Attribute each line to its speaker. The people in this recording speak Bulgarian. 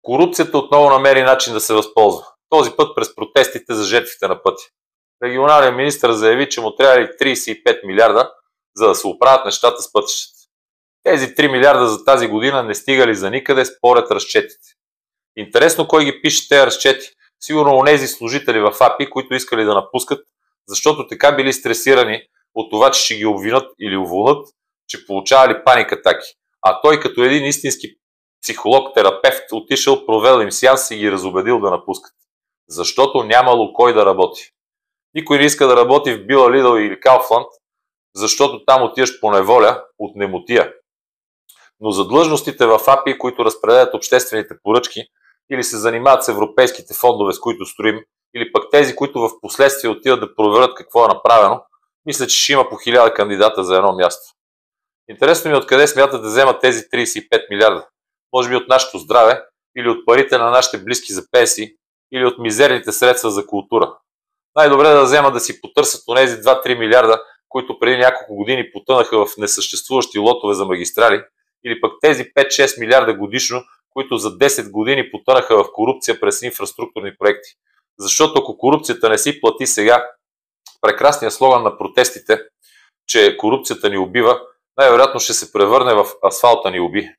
Speaker 1: Корупцията отново намери начин да се възползва. Този път през протестите за жертвите на пътя. Регионалният министър заяви, че му трябвали 35 милиарда, за да се оправят нещата с пътищата. Тези 3 милиарда за тази година не стигали за никъде според разчетите. Интересно кой ги пише тези разчети. Сигурно онези служители в АПИ, които искали да напускат, защото така били стресирани от това, че ще ги обвинат или уволнат, че получавали паник атаки. А той като един истински психолог, терапевт, отишъл, провел им сеанс и ги разубедил да напускат. Защото нямало кой да работи. Никой не иска да работи в Била, Лидъл или Кауфланд, защото там отиваш по неволя от немотия. Но за длъжностите в АПИ, които разпределят обществените поръчки или се занимават с европейските фондове, с които строим, или пък тези, които в последствие отиват да проверят какво е направено, мисля, че ще има по 1000 кандидата за едно място. Интересно ми откъде смятат да вземат тези 35 милиарда. Може би от нашето здраве, или от парите на нашите близки за пенсии, или от мизерните средства за култура. Най-добре да вземат да си потърсят онези 2-3 милиарда, които преди няколко години потънаха в несъществуващи лотове за магистрали, или пък тези 5-6 милиарда годишно, които за 10 години потънаха в корупция през инфраструктурни проекти. Защото ако корупцията не си плати сега, прекрасният слоган на протестите, че корупцията ни убива, най-вероятно ще се превърне в асфалта ни уби.